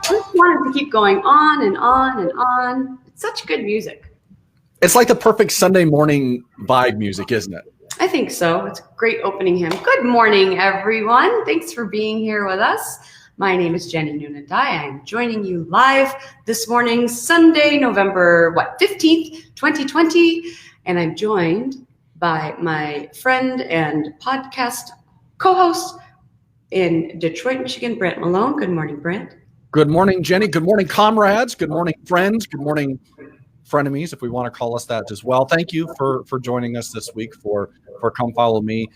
just wanted to keep going on and on and on. It's such good music. It's like the perfect Sunday morning vibe music, isn't it? I think so. It's a great opening hymn. Good morning, everyone. Thanks for being here with us. My name is Jenny Noonan-Dye. I'm joining you live this morning, Sunday, November 15th, 2020. And I'm joined by my friend and podcast co-host in Detroit, Michigan, Brent Malone. Good morning, Brent. Good morning, Jenny. Good morning, comrades. Good morning, friends. Good morning, frenemies, if we want to call us that as well. Thank you for joining us this week for Come Follow Me.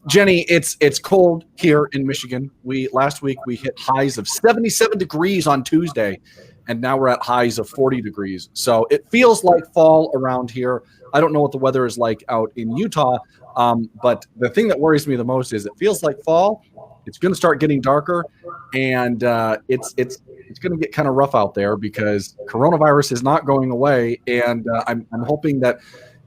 Jenny, it's cold here in Michigan. Last week we hit highs of 77 degrees on Tuesday, and now we're at highs of 40 degrees. So it feels like fall around here. I don't know what the weather is like out in Utah, but the thing that worries me the most is it feels like fall. It's going to start getting darker, and it's going to get kind of rough out there because coronavirus is not going away, and I'm hoping that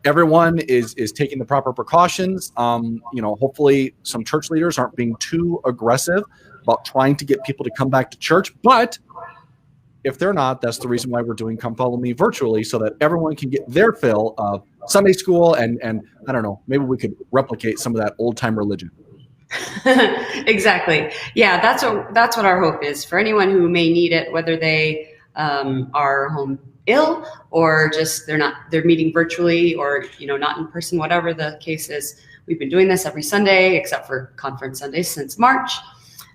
everyone is taking the proper precautions. Hopefully some church leaders aren't being too aggressive about trying to get people to come back to church, but if they're not, that's the reason why we're doing Come Follow Me virtually, so that everyone can get their fill of Sunday school, and I don't know, maybe we could replicate some of that old-time religion. Exactly. Yeah, that's what our hope is for anyone who may need it, whether they are home ill or just they're meeting virtually or not in person, whatever the case is. We've been doing this every Sunday except for conference Sundays since March.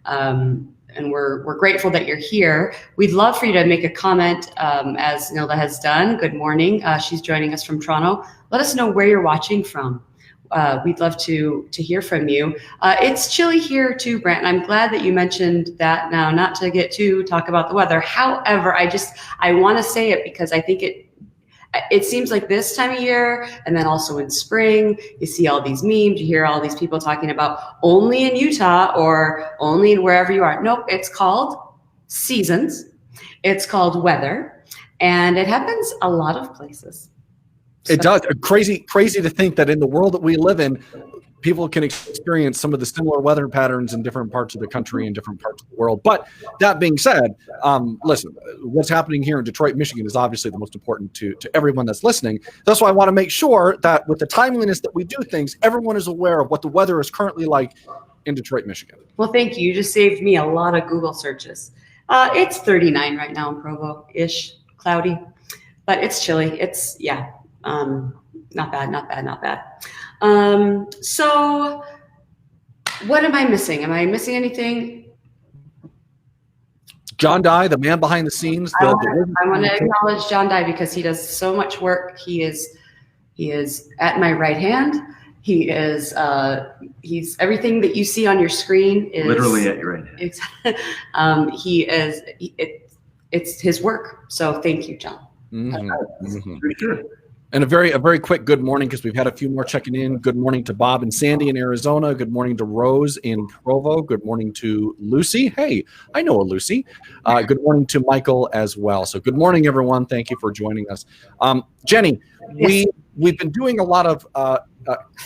And we're grateful that you're here. We'd love for you to make a comment, as Nilda has done. Good morning. She's joining us from Toronto. Let us know where you're watching from. We'd love to hear from you. It's chilly here too, Brent, and I'm glad that you mentioned that now, not to get to talk about the weather. However, I want to say it because I think it seems like this time of year, and then also in spring, you see all these memes, you hear all these people talking about only in Utah or only in wherever you are. Nope, it's called seasons. It's called weather, and it happens a lot of places. It does. Crazy to think that in the world that we live in, people can experience some of the similar weather patterns in different parts of the country and different parts of the world. But that being said, listen, what's happening here in Detroit, Michigan is obviously the most important to everyone that's listening. That's why I want to make sure that with the timeliness that we do things, everyone is aware of what the weather is currently like in Detroit, Michigan. Well, thank you. You just saved me a lot of Google searches. It's 39 right now in Provo-ish, cloudy, but it's chilly. It's, not bad. So what am I missing? Am I missing anything? John Dye, the man behind the scenes. I want to acknowledge John Dye because he does so much work. He is at my right hand. He is he's everything that you see on your screen is literally at your right hand. It's his work. So thank you, John. Sure. And a very quick good morning, because we've had a few more checking in. Good morning to Bob and Sandy in Arizona. Good morning to Rose in Provo. Good morning to Lucy. Hey, I know a Lucy. Good morning to Michael as well. So good morning, everyone. Thank you for joining us. Jenny, Yes. we've been doing a lot of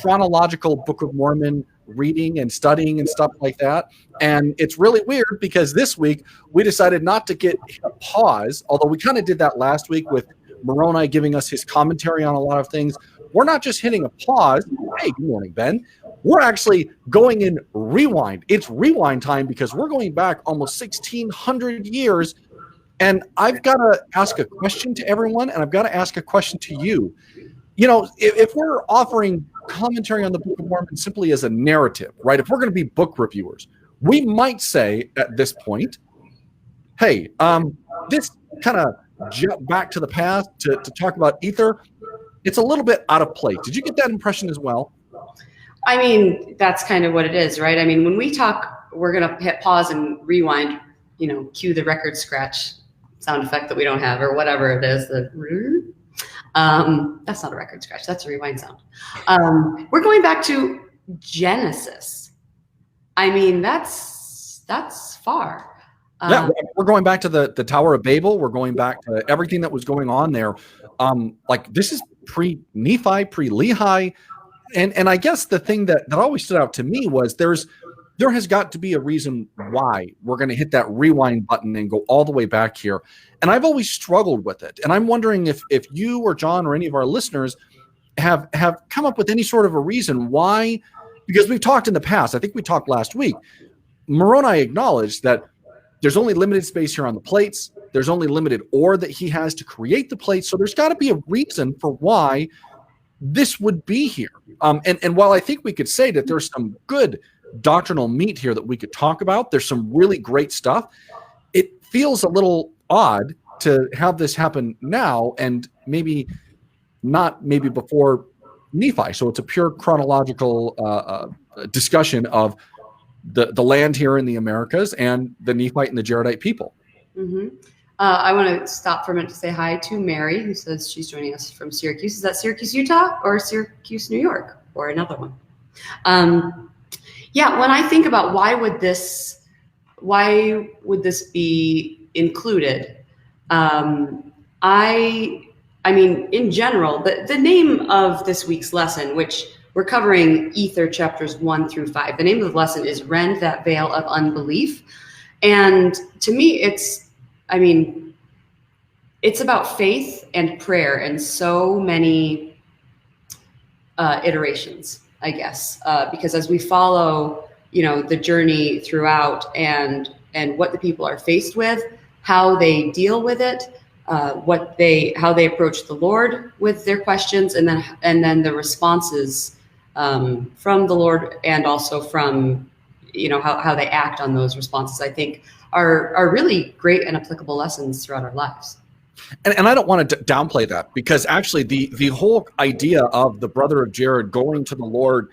chronological Book of Mormon reading and studying and stuff like that. And it's really weird because this week we decided not to get a pause, although we kind of did that last week with Moroni giving us his commentary on a lot of things. We're not just hitting a pause. Hey, good morning, Ben. We're actually going in rewind. It's rewind time because we're going back almost 1,600 years. And I've got to ask a question to everyone, and I've got to ask a question to you. If we're offering commentary on the Book of Mormon simply as a narrative, right? If we're going to be book reviewers, we might say at this point, hey, this kind of jump back to the past to talk about Ether, it's a little bit out of place. Did you get that impression as well? I mean, that's kind of what it is, right? I mean, when we talk, we're going to hit pause and rewind, cue the record scratch sound effect that we don't have or whatever it is. That's not a record scratch. That's a rewind sound. We're going back to Genesis. I mean, that's far. Yeah, we're going back to the Tower of Babel. We're going back to everything that was going on there. This is pre-Nephi, pre-Lehi. And I guess the thing that always stood out to me was there's there has got to be a reason why we're going to hit that rewind button and go all the way back here. And I've always struggled with it. And I'm wondering if you or John or any of our listeners have come up with any sort of a reason why, because we've talked in the past, I think we talked last week, Moroni acknowledged that there's only limited space here on the plates. There's only limited ore that he has to create the plates. So there's got to be a reason for why this would be here. And while I think we could say that there's some good doctrinal meat here that we could talk about, there's some really great stuff, it feels a little odd to have this happen now and maybe not maybe before Nephi. So it's a pure chronological discussion of the land here in the Americas and the Nephite and the Jaredite people. Mm-hmm. I want to stop for a minute to say hi to Mary, who says she's joining us from Syracuse. Is that Syracuse, Utah, or Syracuse, New York, or another one? Yeah, when I think about why would this be included? I mean, in general, the name of this week's lesson, which we're covering Ether chapters 1 through 5. The name of the lesson is Rend, that veil of unbelief. And to me, it's about faith and prayer and so many iterations, I guess, because as we follow, the journey throughout and what the people are faced with, how they deal with it, how they approach the Lord with their questions, and then the responses from the Lord, and also from how they act on those responses, I think are really great and applicable lessons throughout our lives. And I don't want to downplay that, because actually the whole idea of the brother of Jared going to the Lord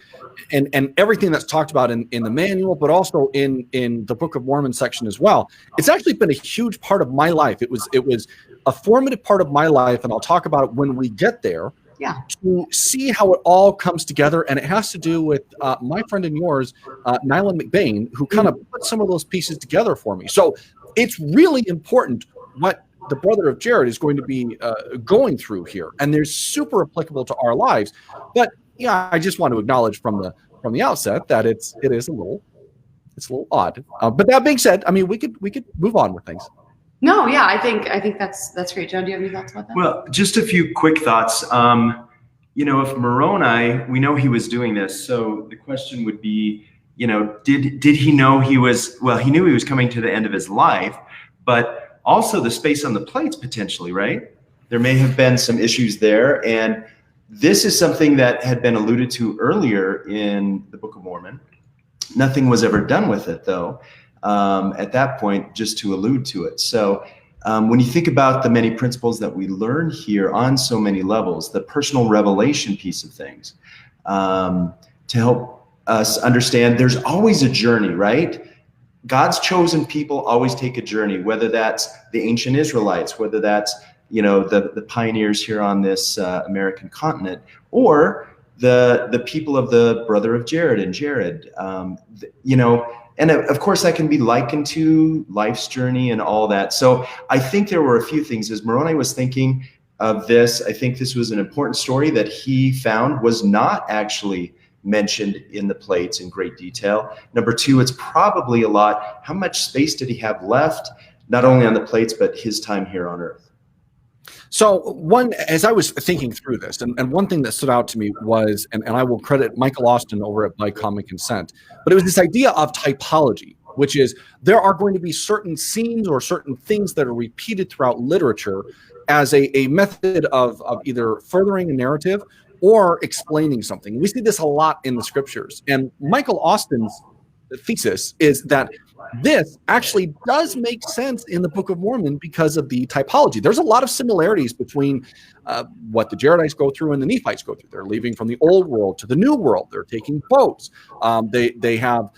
and everything that's talked about in the manual, but also in the Book of Mormon section as well, it's actually been a huge part of my life. It was a formative part of my life, and I'll talk about it when we get there. Yeah. To see how it all comes together. And it has to do with my friend and yours, Nylan McBain, who kind of put some of those pieces together for me. So it's really important what the brother of Jared is going to be going through here. And they're super applicable to our lives. But yeah, I just want to acknowledge from the outset that it is a little odd. But that being said, I mean, we could move on with things. No, yeah, I think that's great. John, do you have any thoughts about that? Well, just a few quick thoughts. If Moroni, we know he was doing this, so the question would be, did he know he knew he was coming to the end of his life, but also the space on the plates potentially, right? There may have been some issues there, and this is something that had been alluded to earlier in the Book of Mormon. Nothing was ever done with it, though. At that point, just to allude to it. So when you think about the many principles that we learn here on so many levels, the personal revelation piece of things, to help us understand there's always a journey, right? God's chosen people always take a journey, whether that's the ancient Israelites, whether that's, the pioneers here on this American continent, or the people of the brother of Jared and Jared, and of course, that can be likened to life's journey and all that. So I think there were a few things. As Moroni was thinking of this, I think this was an important story that he found was not actually mentioned in the plates in great detail. Number two, it's probably a lot. How much space did he have left, not only on the plates, but his time here on Earth? So as I was thinking through this, and one thing that stood out to me was, and I will credit Michael Austin over at By Common Consent, but it was this idea of typology, which is there are going to be certain scenes or certain things that are repeated throughout literature as a method of either furthering a narrative or explaining something. We see this a lot in the scriptures. And Michael Austin's thesis is that this actually does make sense in the Book of Mormon because of the typology. There's a lot of similarities between what the Jaredites go through and the Nephites go through. They're leaving from the old world to the new world. They're taking boats. They have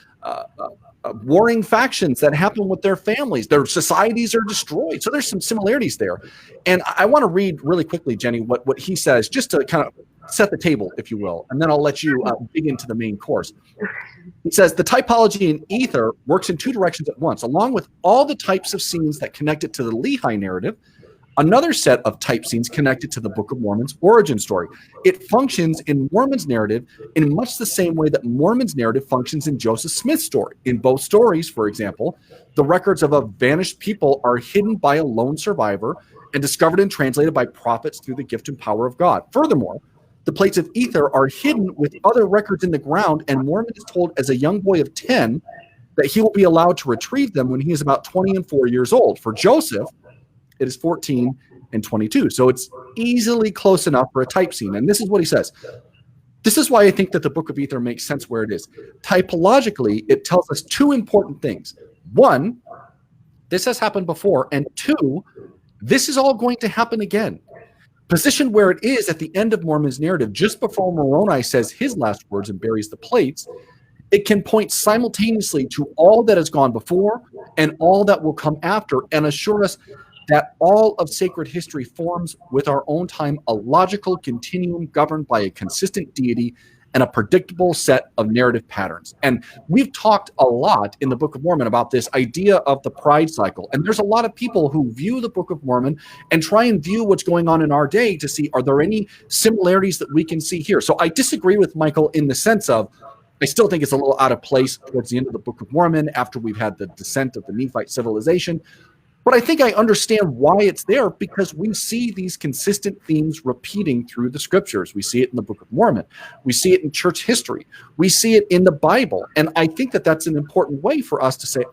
warring factions that happen with their families. Their societies are destroyed. So there's some similarities there. And I want to read really quickly, Jenny, what he says, just to kind of set the table, if you will, and then I'll let you dig into the main course. He says, the typology in Ether works in two directions at once. Along with all the types of scenes that connect it to the Lehi narrative, another set of type scenes connected to the Book of Mormon's origin story. It functions in Mormon's narrative in much the same way that Mormon's narrative functions in Joseph Smith's story. In both stories, for example, the records of a vanished people are hidden by a lone survivor and discovered and translated by prophets through the gift and power of God. Furthermore, the plates of ether are hidden with other records in the ground, and Mormon is told as a young boy of 10 that he will be allowed to retrieve them when he is about 20 and 4 years old. For Joseph, it is 14 and 22. So it's easily close enough for a type scene. And this is what he says. This is why I think that the Book of Ether makes sense where it is. Typologically, it tells us two important things. One, this has happened before. And two, this is all going to happen again. Positioned where it is at the end of Mormon's narrative, just before Moroni says his last words and buries the plates, it can point simultaneously to all that has gone before and all that will come after, and assure us that all of sacred history forms with our own time a logical continuum governed by a consistent deity and a predictable set of narrative patterns. And we've talked a lot in the Book of Mormon about this idea of the pride cycle. And there's a lot of people who view the Book of Mormon and try and view what's going on in our day to see, are there any similarities that we can see here? So I disagree with Michael in the sense of, I still think it's a little out of place towards the end of the Book of Mormon after we've had the descent of the Nephite civilization. But I think I understand why it's there, because we see these consistent themes repeating through the scriptures. We see it in the Book of Mormon. We see it in church history. We see it in the Bible. And I think that that's an important way for us to say,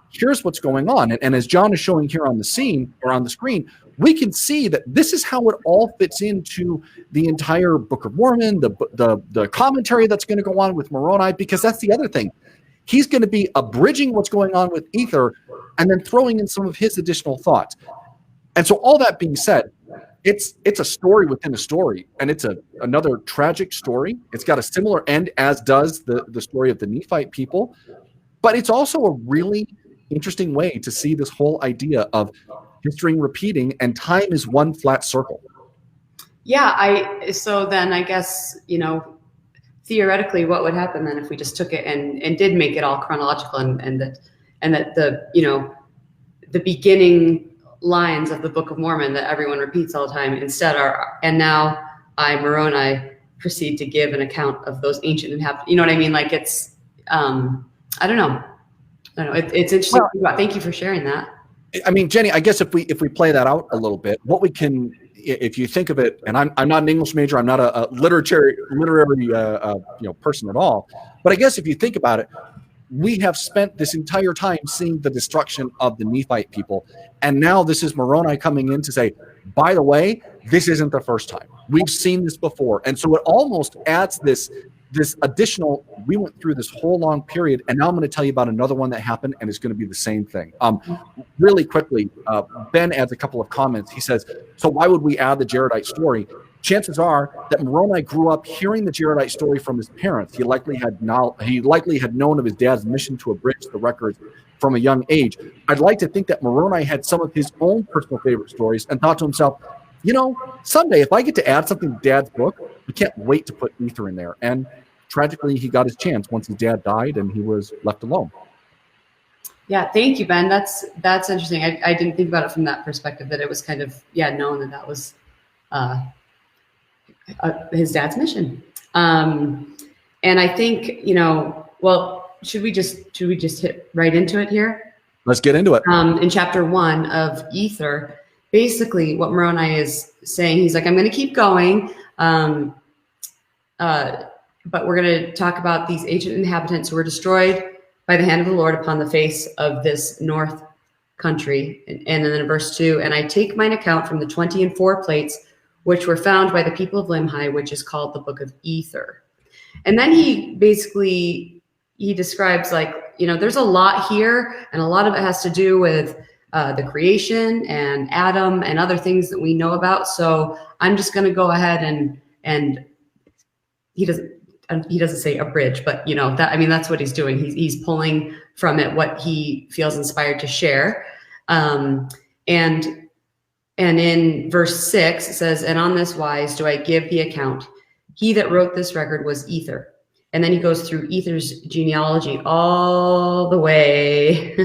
here's what's going on. And as John is showing here on the scene or on the screen, we can see that this is how it all fits into the entire Book of Mormon, the commentary that's going to go on with Moroni, because that's the other thing. He's going to be abridging what's going on with Ether and then throwing in some of his additional thoughts. And so all that being said, it's a story within a story, and it's another tragic story. It's got a similar end as does the story of the Nephite people, but it's also a really interesting way to see this whole idea of history repeating and time is one flat circle. Yeah, so then I guess, theoretically, what would happen then if we just took it and did make it all chronological and that the beginning lines of the Book of Mormon that everyone repeats all the time instead are, and now I, Moroni, proceed to give an account of those ancient inhabitants. You know what I mean? Like it's, I don't know. It's interesting to think about. Thank you for sharing that. I mean, Jenny, I guess if we play that out a little bit, what we can, if you think of it, and I'm not an English major, I'm not a literary person at all, but I guess if you think about it, we have spent this entire time seeing the destruction of the Nephite people, and now this is Moroni coming in to say, by the way, this isn't the first time. We've seen this before, and so it almost adds this additional, we went through this whole long period, and now I'm going to tell you about another one that happened, and it's going to be the same thing. Really quickly, Ben adds a couple of comments. He says, so why would we add the Jaredite story? Chances are that Moroni grew up hearing the Jaredite story from his parents. He likely had known of his dad's mission to abridge the records from a young age. I'd like to think that Moroni had some of his own personal favorite stories and thought to himself, someday if I get to add something to Dad's book, I can't wait to put Ether in there. And tragically, he got his chance once his dad died and he was left alone. Yeah, thank you, Ben. That's interesting. I didn't think about it from that perspective, that it was kind of, known that was his dad's mission. And I think, should we just hit right into it here? Let's get into it. In chapter 1 of Ether, basically what Moroni is saying, he's like, I'm going to keep going, but we're going to talk about these ancient inhabitants who were destroyed by the hand of the Lord upon the face of this north country. And then in verse 2, and I take mine account from the 20 and 4 plates, which were found by the people of Limhi, which is called the Book of Ether. And then he describes there's a lot here, and a lot of it has to do with the creation and Adam and other things that we know about. So I'm just going to go ahead and he doesn't say abridge, but that's what he's doing. He's pulling from it what he feels inspired to share. And in verse 6, it says, and on this wise do I give the account. He that wrote this record was Ether. And then he goes through Ether's genealogy all the way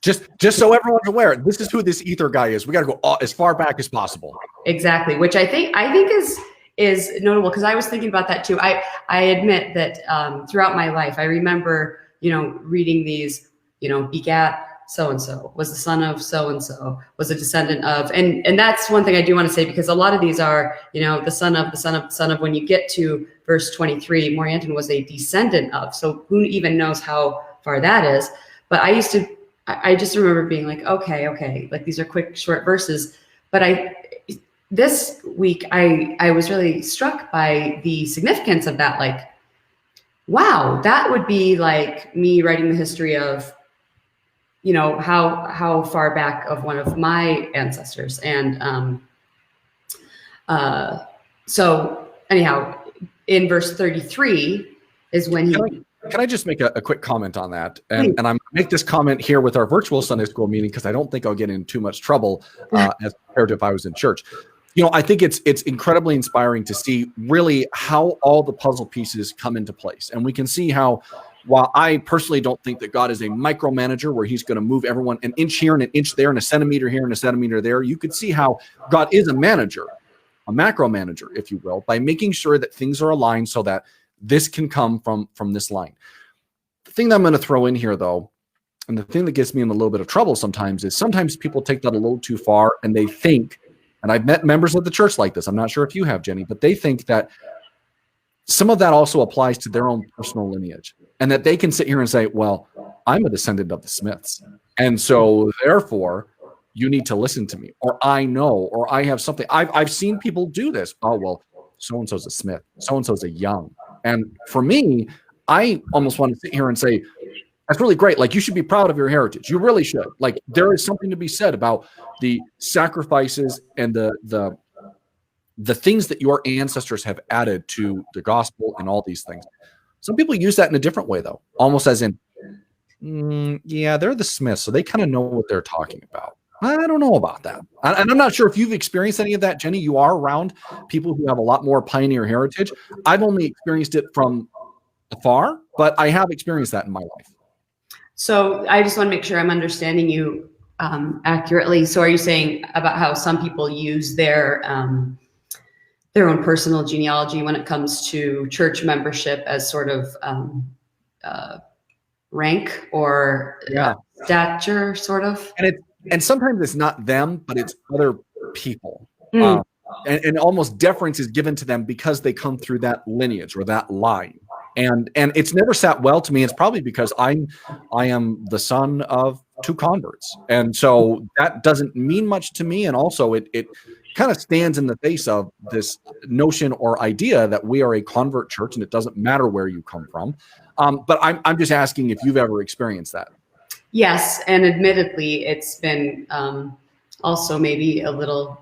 Just so everyone's aware, this is who this ether guy is. We got to go as far back as possible. Exactly, which I think is notable, because I was thinking about that too. I admit that throughout my life, I remember, reading these, begat so-and-so, was the son of so-and-so, was a descendant of, and that's one thing I do want to say, because a lot of these are, the son of, the son of, the son of. When you get to verse 23, Morianton was a descendant of, so who even knows how far that is. But I just remember being like, okay, like these are quick, short verses. But this week, I was really struck by the significance of that. Like, wow, that would be like me writing the history of, how far back of one of my ancestors. And so anyhow, in verse 33 is when he... Can I just make a quick comment on that? And I'm going to make this comment here with our virtual Sunday school meeting, because I don't think I'll get in too much trouble as compared to if I was in church. I think it's incredibly inspiring to see really how all the puzzle pieces come into place. And we can see how, while I personally don't think that God is a micromanager where he's going to move everyone an inch here and an inch there and a centimeter here and a centimeter there, you could see how God is a manager, a macro manager, if you will, by making sure that things are aligned so that this can come from this line. The thing that I'm going to throw in here, though, and the thing that gets me in a little bit of trouble sometimes, is sometimes people take that a little too far, and they think, and I've met members of the church like this, I'm not sure if you have, Jenny, but they think that some of that also applies to their own personal lineage, and that they can sit here and say, well, I'm a descendant of the Smiths, and so therefore you need to listen to me, or I know, or I have something. I've seen people do this. Oh, well, so-and-so's a Smith, so-and-so's a Young. And for me, I almost want to sit here and say, that's really great. Like, you should be proud of your heritage. You really should. Like, there is something to be said about the sacrifices and the things that your ancestors have added to the gospel and all these things. Some people use that in a different way, though, almost as in, yeah, they're the Smiths, so they kind of know what they're talking about. I don't know about that. And I'm not sure if you've experienced any of that, Jenny. You are around people who have a lot more pioneer heritage. I've only experienced it from afar, but I have experienced that in my life. So I just want to make sure I'm understanding you accurately. So are you saying about how some people use their own personal genealogy when it comes to church membership as sort of rank or stature, sort of? And sometimes it's not them, but it's other people. And almost deference is given to them because they come through that lineage or that line. And it's never sat well to me. It's probably because I am the son of two converts. And so that doesn't mean much to me. And also it kind of stands in the face of this notion or idea that we are a convert church and it doesn't matter where you come from. But I'm just asking if you've ever experienced that. Yes, and admittedly, it's been also maybe a little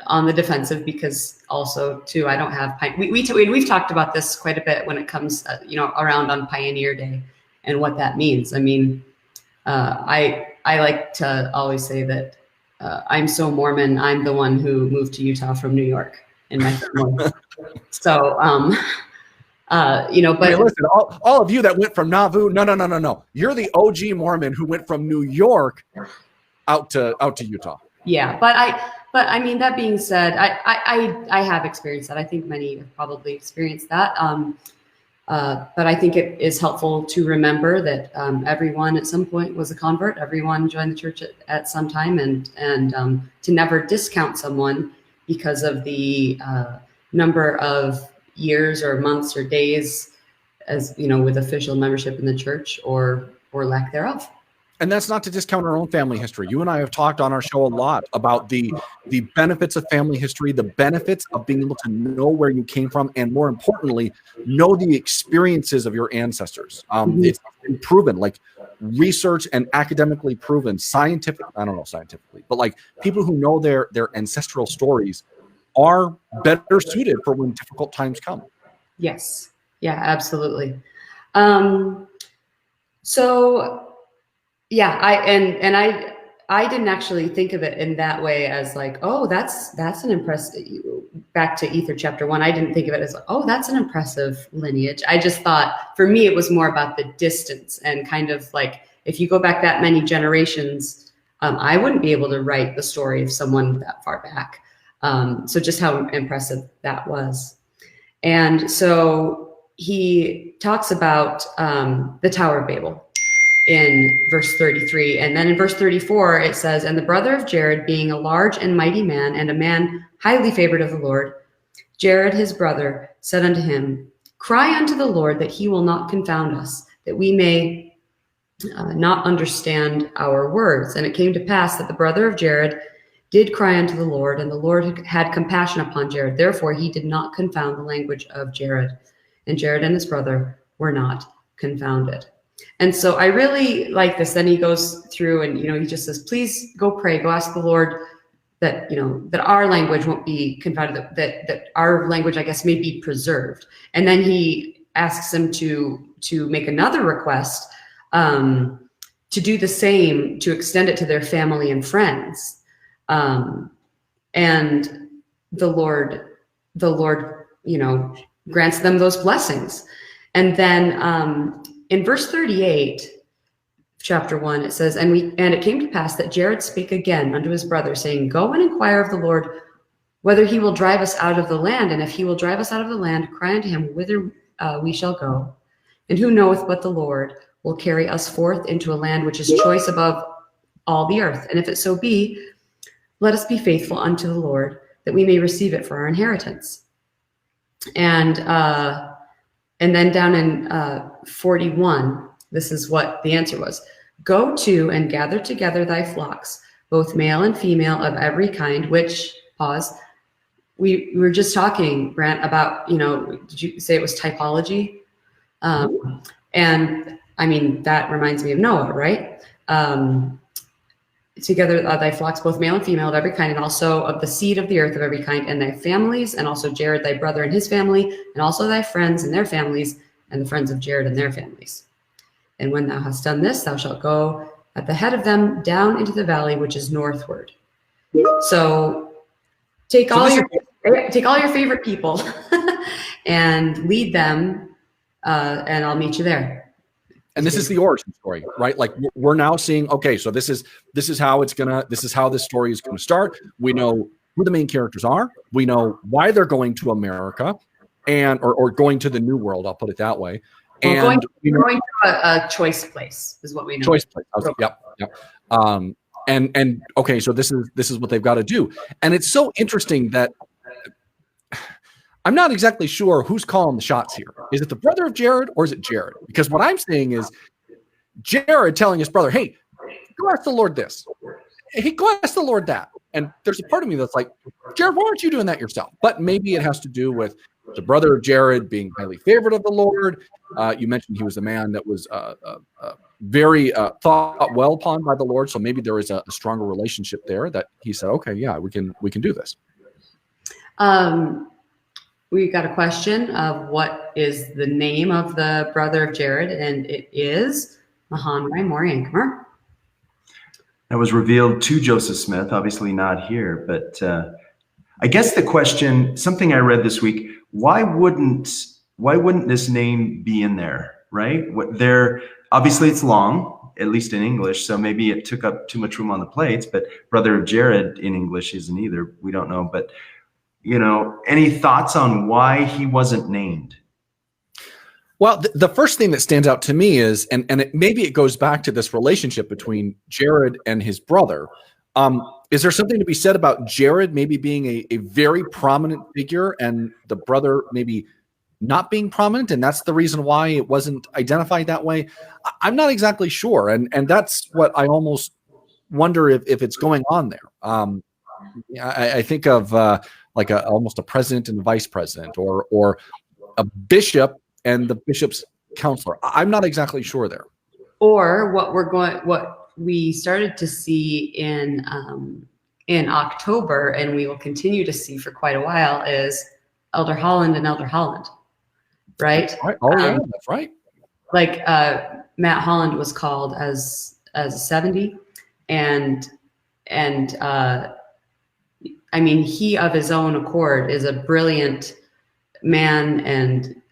on the defensive, because also too, I don't have we've talked about this quite a bit when it comes around on Pioneer Day and what that means. I mean, I like to always say that I'm so Mormon. I'm the one who moved to Utah from New York in my family. So. But hey, listen, all of you that went from Nauvoo, no. You're the OG Mormon who went from New York out to Utah. Yeah, but I mean, that being said, I have experienced that. I think many have probably experienced that. But I think it is helpful to remember that everyone at some point was a convert. Everyone joined the church at some time, and to never discount someone because of the number of years or months or days, as with official membership in the church or lack thereof. And that's not to discount our own family history. You and I have talked on our show a lot about the benefits of family history, the benefits of being able to know where you came from, and more importantly, know the experiences of your ancestors. It's been proven, like research and academically proven, scientifically, but like people who know their ancestral stories are better suited for when difficult times come. Yes. Yeah, absolutely. So yeah, I didn't actually think of it in that way as like, oh, that's an impressive, back to Ether chapter 1. I didn't think of it as, oh, that's an impressive lineage. I just thought for me, it was more about the distance and kind of like if you go back that many generations, I wouldn't be able to write the story of someone that far back. So just how impressive that was. And so he talks about the Tower of Babel in verse 33. And then in verse 34, it says, and the brother of Jared, being a large and mighty man, and a man highly favored of the Lord, Jared his brother said unto him, cry unto the Lord that he will not confound us, that we may not understand our words. And it came to pass that the brother of Jared did cry unto the Lord, and the Lord had compassion upon Jared. Therefore he did not confound the language of Jared. And Jared and his brother were not confounded. And so I really like this. Then he goes through and, he just says, please go pray, go ask the Lord that, that our language won't be confounded, that our language, I guess, may be preserved. And then he asks them to make another request, to do the same, to extend it to their family and friends. And the Lord, grants them those blessings. And then, in verse 38, chapter 1, it says, and it came to pass that Jared spake again unto his brother, saying, go and inquire of the Lord whether he will drive us out of the land. And if he will drive us out of the land, cry unto him whither we shall go. And who knoweth but the Lord will carry us forth into a land which is choice above all the earth. And if it so be, let us be faithful unto the Lord, that we may receive it for our inheritance. And then down in 41, this is what the answer was. Go to and gather together thy flocks, both male and female of every kind, which, pause, we were just talking, Grant, about, did you say it was typology? And I mean, that reminds me of Noah, right? Together thy flocks, both male and female of every kind, and also of the seed of the earth of every kind, and thy families, and also Jared thy brother and his family, and also thy friends and their families, and the friends of Jared and their families. And when thou hast done this, thou shalt go at the head of them down into the valley which is northward. So take all your favorite people and lead them, and I'll meet you there. And this is the origin story, right? Like we're now seeing, okay, so this is how this story is gonna start. We know who the main characters are. We know why they're going to America, or going to the New World. I'll put it that way. Well, going to a choice place is what we know. Choice place. Yep. And okay, so this is what they've got to do, and it's so interesting that I'm not exactly sure who's calling the shots here. Is it the brother of Jared or is it Jared? Because what I'm seeing is Jared telling his brother, hey, go ask the Lord this. Hey, go ask the Lord that. And there's a part of me that's like, Jared, why aren't you doing that yourself? But maybe it has to do with the brother of Jared being highly favored of the Lord. You mentioned he was a man that was very thought well upon by the Lord. So maybe there is a stronger relationship there that he said, okay, yeah, we can do this. We got a question of what is the name of the brother of Jared, and it is Mahonri Moriankamer. That was revealed to Joseph Smith, obviously not here, but I guess the question, something I read this week, why wouldn't this name be in there, right? Obviously it's long, at least in English, so maybe it took up too much room on the plates, but brother of Jared in English isn't either. We don't know, but any thoughts on why he wasn't named? Well, the first thing that stands out to me is, maybe it goes back to this relationship between Jared and his brother. Is there something to be said about Jared maybe being a very prominent figure and the brother maybe not being prominent, and that's the reason why it wasn't identified that way? I'm not exactly sure, and that's what I almost wonder if it's going on there. I think of almost a president and a vice president, or a bishop and the bishop's counselor. I'm not exactly sure there. Or what we started to see in October, and we will continue to see for quite a while, is Elder Holland and Elder Holland, right? Right. Oh yeah, that's right. Like Matt Holland was called as a 70, and I mean, he of his own accord is a brilliant man and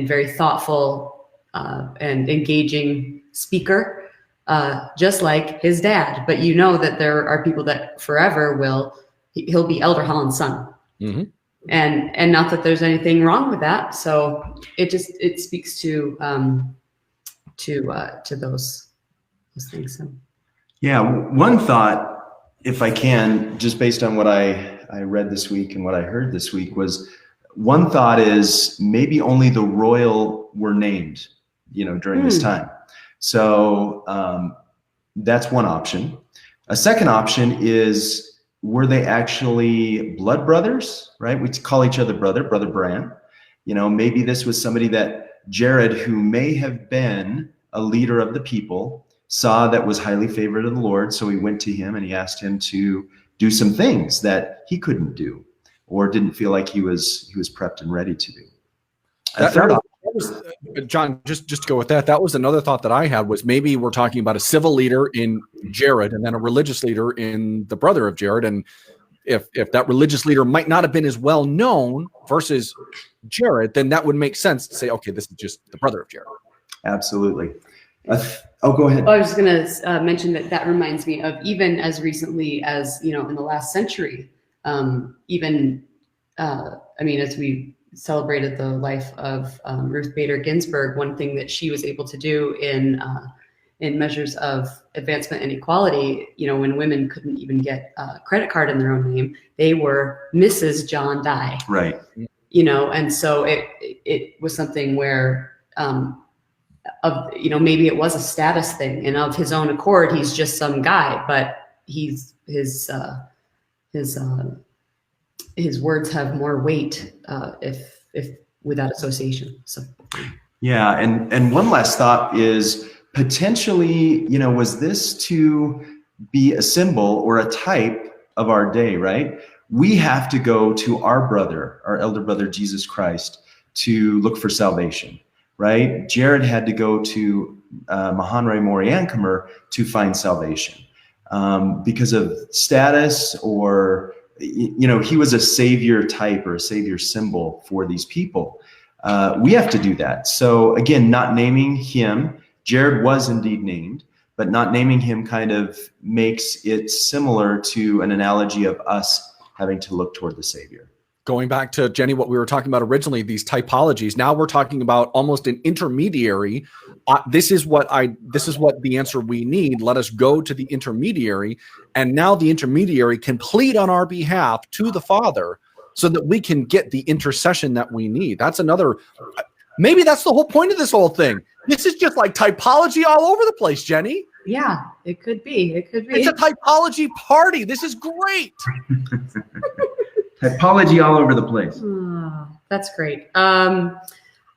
very thoughtful and engaging speaker. just like his dad. But you know that there are people that forever he'll be Elder Holland's son. Mm-hmm. And not that there's anything wrong with that. So it speaks to those things. So. Yeah, one thought, if I can, just based on what I read this week and what I heard this week, was one thought is maybe only the royal were named, during this time. So that's one option. A second option is, were they actually blood brothers, right? We call each other brother Bran. Maybe this was somebody that Jared, who may have been a leader of the people, saw that was highly favored of the Lord. So he went to him and he asked him to do some things that he couldn't do or didn't feel like he was prepped and ready to do. John, just to go with that, that was another thought that I had, was maybe we're talking about a civil leader in Jared and then a religious leader in the brother of Jared. And if that religious leader might not have been as well known versus Jared, then that would make sense to say, okay, this is just the brother of Jared. Absolutely. Go ahead. Well, I was just going to mention that reminds me of even as recently as, in the last century, as we celebrated the life of Ruth Bader Ginsburg, one thing that she was able to do in measures of advancement and equality, when women couldn't even get a credit card in their own name, they were Mrs. John Dye. Right. And so it was something where, maybe it was a status thing, and of his own accord, he's just some guy, but his words have more weight if without association. So yeah, and one last thought is potentially, was this to be a symbol or a type of our day, right? We have to go to our elder brother Jesus Christ, to look for salvation, right? Jared had to go to Mahonri Moriankamer to find salvation because of status, or he was a savior type or a savior symbol for these people. We have to do that. So again, not naming him, Jared was indeed named, but not naming him kind of makes it similar to an analogy of us having to look toward the Savior. Going back to, Jenny, what we were talking about originally, these typologies. Now we're talking about almost an intermediary. This is what the answer we need. Let us go to the intermediary. And now the intermediary can plead on our behalf to the Father so that we can get the intercession that we need. That's maybe that's the whole point of this whole thing. This is just like typology all over the place, Jenny. Yeah, it could be. It's a typology party. This is great. Typology all over the place. Oh, that's great. I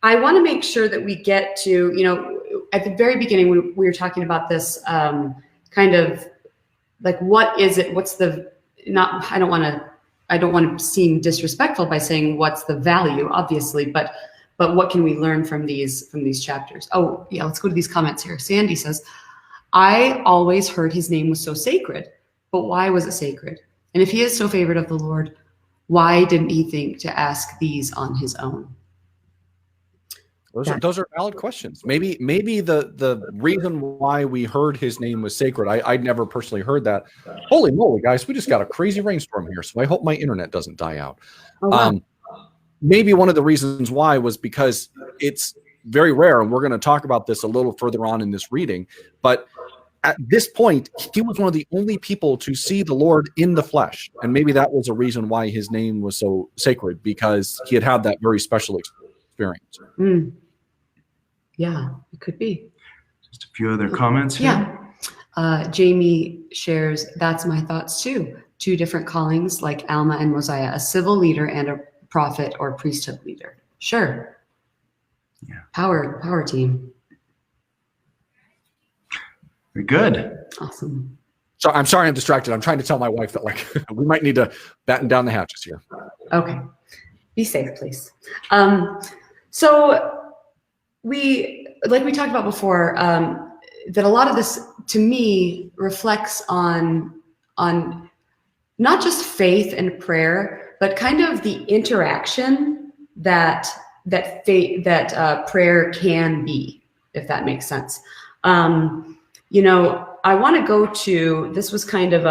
want to make sure that we get to, at the very beginning, we were talking about this kind of like, what is it? What's the, I don't want to seem disrespectful by saying what's the value, obviously, but what can we learn from these chapters? Oh yeah, let's go to these comments here. Sandy says, I always heard his name was so sacred, but why was it sacred? And if he is so favored of the Lord, why didn't he think to ask these on his own? Those are valid questions. Maybe the reason why we heard his name was sacred, I'd never personally heard that. Holy moly, guys, we just got a crazy rainstorm here, so I hope my internet doesn't die out. Oh, wow. Maybe one of the reasons why was because it's very rare, and we're going to talk about this a little further on in this reading, but at this point, he was one of the only people to see the Lord in the flesh. And maybe that was a reason why his name was so sacred, because he had that very special experience. Mm. Yeah, it could be. Just a few other comments here. Yeah. Jamie shares, that's my thoughts too. Two different callings like Alma and Mosiah, a civil leader and a prophet or priesthood leader. Sure. Yeah. Power team. Very good. Awesome. So I'm sorry I'm distracted. I'm trying to tell my wife that we might need to batten down the hatches here. Okay. Be safe, please. So we talked about before, that a lot of this to me reflects on not just faith and prayer, but kind of the interaction that prayer can be, if that makes sense. I want to go to, this was kind of,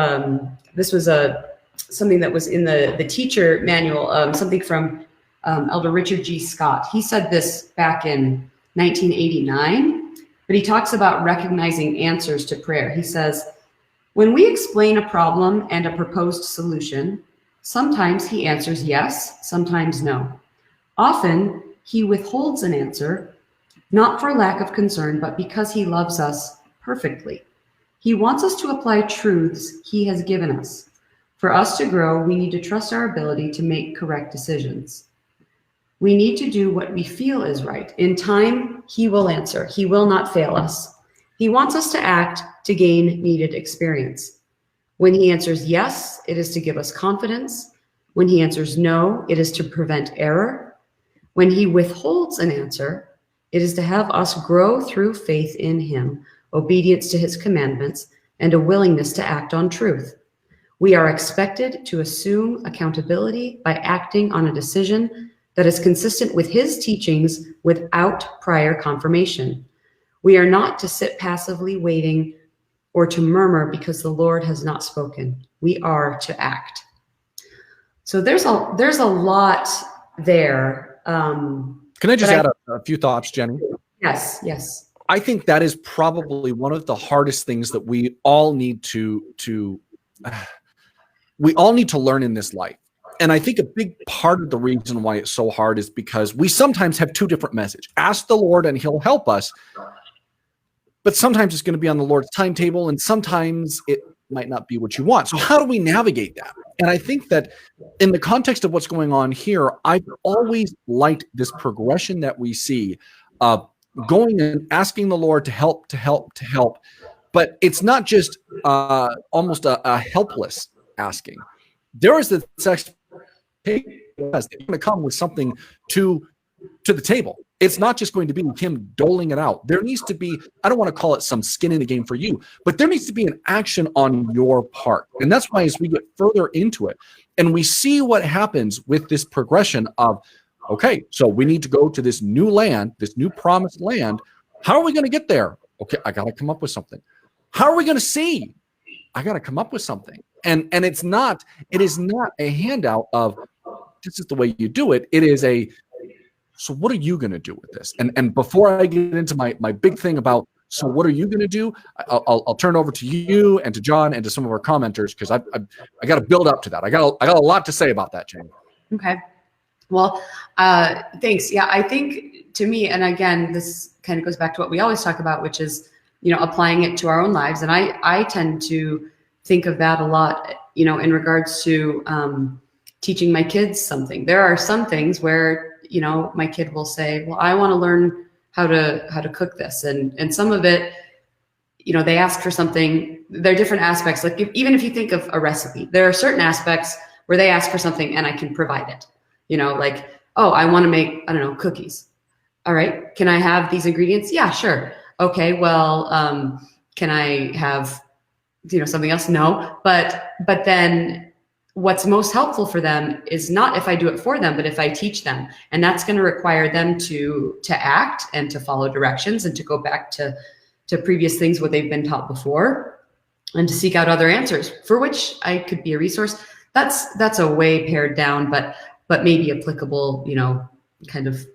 something that was in the teacher manual, something from Elder Richard G. Scott. He said this back in 1989, but he talks about recognizing answers to prayer. He says, when we explain a problem and a proposed solution, sometimes he answers yes, sometimes no. Often he withholds an answer, not for lack of concern, but because he loves us perfectly. He wants us to apply truths he has given us. For us to grow, we need to trust our ability to make correct decisions. We need to do what we feel is right. In time, he will answer. He will not fail us. He wants us to act to gain needed experience. When he answers yes, it is to give us confidence. When he answers no, it is to prevent error. When he withholds an answer, it is to have us grow through faith in him, obedience to his commandments, and a willingness to act on truth. We are expected to assume accountability by acting on a decision that is consistent with his teachings without prior confirmation. We are not to sit passively waiting or to murmur because the Lord has not spoken. We are to act. So there's a lot there. Can I just add a few thoughts, Jenny? Yes. I think that is probably one of the hardest things that we all need to learn in this life. And I think a big part of the reason why it's so hard is because we sometimes have two different messages. Ask the Lord and he'll help us. But sometimes it's going to be on the Lord's timetable, and sometimes it might not be what you want. So how do we navigate that? And I think that in the context of what's going on here, I've always liked this progression that we see of going and asking the Lord to help. But it's not just almost a helpless asking. There is this expectation that you're going to come with something to the table. It's not just going to be him doling it out. There needs to be, I don't want to call it some skin in the game for you, but there needs to be an action on your part. And that's why as we get further into it and we see what happens with this progression of, okay, so we need to go to this new land, this new promised land. How are we going to get there? Okay, I got to come up with something. How are we going to see? I got to come up with something. And it is not a handout of this is the way you do it. It is so what are you going to do with this? And before I get into my big thing about, so what are you going to do? I'll turn it over to you and to John and to some of our commenters, because I got to build up to that. I got a lot to say about that, Jane. Okay. Well, thanks. Yeah, I think to me, and again, this kind of goes back to what we always talk about, which is, applying it to our own lives. And I tend to think of that a lot, in regards to teaching my kids something. There are some things where, my kid will say, well, I want to learn how to cook this. And some of it, they ask for something. There are different aspects. Like even if you think of a recipe, there are certain aspects where they ask for something and I can provide it. Like, oh, I want to make, I don't know, cookies. All right. Can I have these ingredients? Yeah, sure. Okay. Well, can I have, something else? No. But then what's most helpful for them is not if I do it for them, but if I teach them. And that's going to require them to act and to follow directions and to go back to previous things, what they've been taught before, and to seek out other answers, for which I could be a resource. That's a way pared down, but maybe applicable, kind of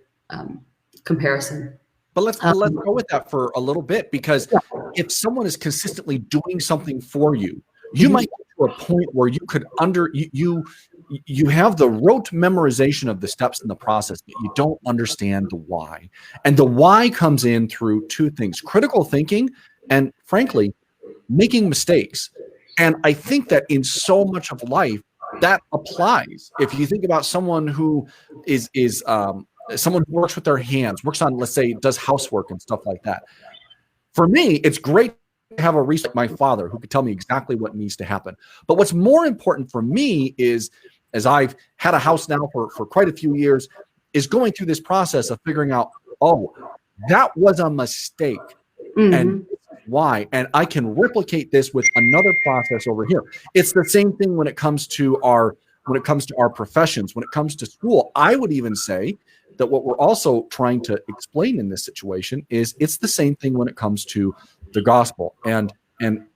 comparison. But let's go with that for a little bit, because if someone is consistently doing something for you, you might get to a point where you could you have the rote memorization of the steps in the process, but you don't understand the why. And the why comes in through two things: critical thinking and, frankly, making mistakes. And I think that in so much of life that applies. If you think about someone who is someone who works with their hands, works on, let's say, does housework and stuff like that. For me, it's great to have a resource like my father who could tell me exactly what needs to happen. But what's more important for me is, as I've had a house now for quite a few years, is going through this process of figuring out, oh, that was a mistake. Mm-hmm. And why? And I can replicate this with another process over here. It's the same thing when it comes to our professions, when it comes to school. I would even say that what we're also trying to explain in this situation is it's the same thing when it comes to the gospel and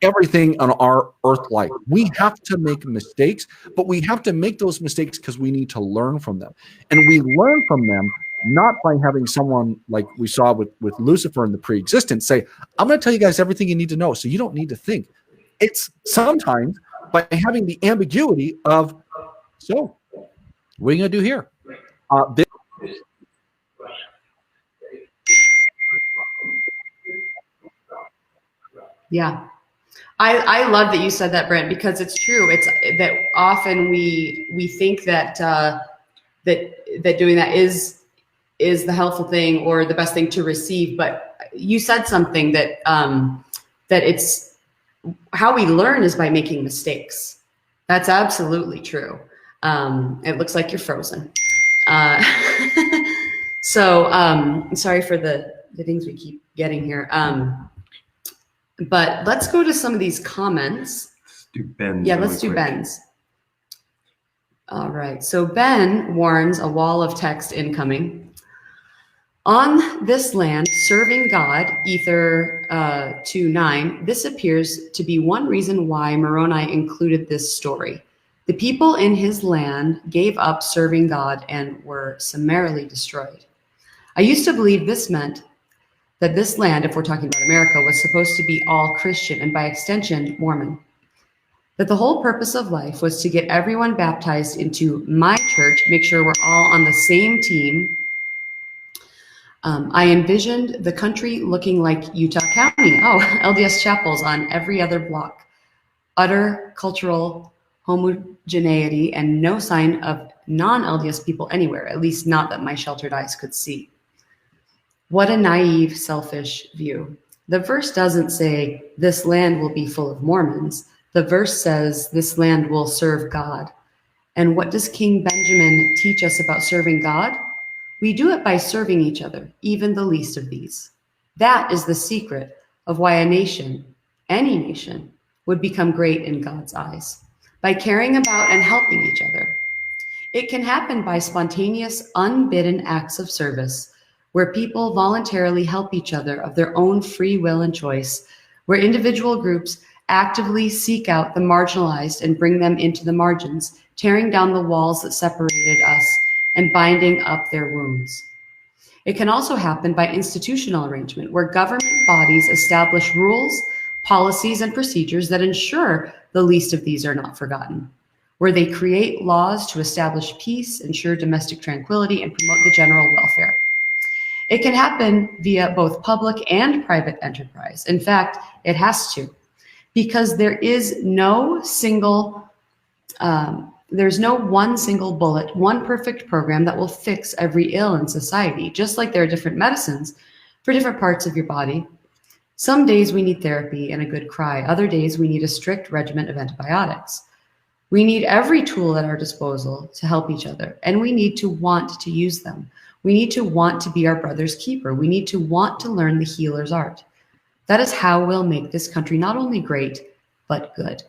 everything on our earth life. We have to make mistakes, but we have to make those mistakes because we need to learn from them. And we learn from them not by having someone like we saw with Lucifer in the pre-existent say, I'm going to tell you guys everything you need to know, so you don't need to think. It's sometimes by having the ambiguity of, so what are you going to do here? Yeah. I love that you said that, Brent, because it's true. It's that often we think that that doing that is the helpful thing or the best thing to receive. But you said something that that it's how we learn is by making mistakes. That's absolutely true. It looks like you're frozen. So sorry for the things we keep getting here. But let's go to some of these comments. Let's do Ben's. Yeah, let's do Ben's. All right. So Ben warns a wall of text incoming. On this land, serving God, Ether 2:9, this appears to be one reason why Moroni included this story. The people in his land gave up serving God and were summarily destroyed. I used to believe this meant that this land, if we're talking about America, was supposed to be all Christian and by extension, Mormon. That the whole purpose of life was to get everyone baptized into my church, make sure we're all on the same team. I envisioned the country looking like Utah County. Oh, LDS chapels on every other block. Utter cultural homogeneity and no sign of non-LDS people anywhere, at least not that my sheltered eyes could see. What a naive, selfish view. The verse doesn't say, this land will be full of Mormons. The verse says, this land will serve God. And what does King Benjamin teach us about serving God? We do it by serving each other, even the least of these. That is the secret of why a nation, any nation, would become great in God's eyes, by caring about and helping each other. It can happen by spontaneous, unbidden acts of service, where people voluntarily help each other of their own free will and choice, where individual groups actively seek out the marginalized and bring them into the margins, tearing down the walls that separated us and binding up their wounds. It can also happen by institutional arrangement, where government bodies establish rules, policies, and procedures that ensure the least of these are not forgotten, where they create laws to establish peace, ensure domestic tranquility, and promote the general welfare. It can happen via both public and private enterprise. In fact, it has to, because there is no single, there's no one single bullet, one perfect program that will fix every ill in society. Just like there are different medicines for different parts of your body. Some days we need therapy and a good cry. Other days we need a strict regimen of antibiotics. We need every tool at our disposal to help each other, and we need to want to use them. We need to want to be our brother's keeper. We need to want to learn the healer's art. That is how we'll make this country not only great, but good.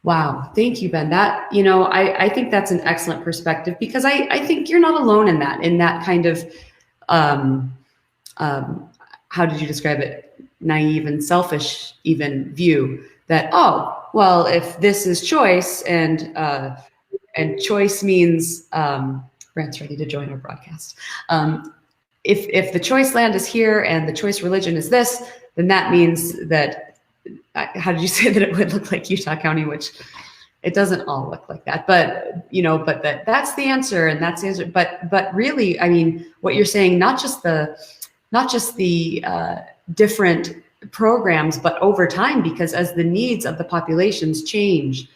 Wow. Thank you, Ben. That, I think that's an excellent perspective, because I think you're not alone in that kind of, how did you describe it? Naive and selfish even view that, oh, well, if this is choice and choice means, Brant's ready to join our broadcast. If the choice land is here and the choice religion is this, then that means that, how did you say that it would look like Utah County, which it doesn't all look like that, but that's the answer and that's the answer. But really, I mean, what you're saying, not just the different programs, but over time, because as the needs of the populations change,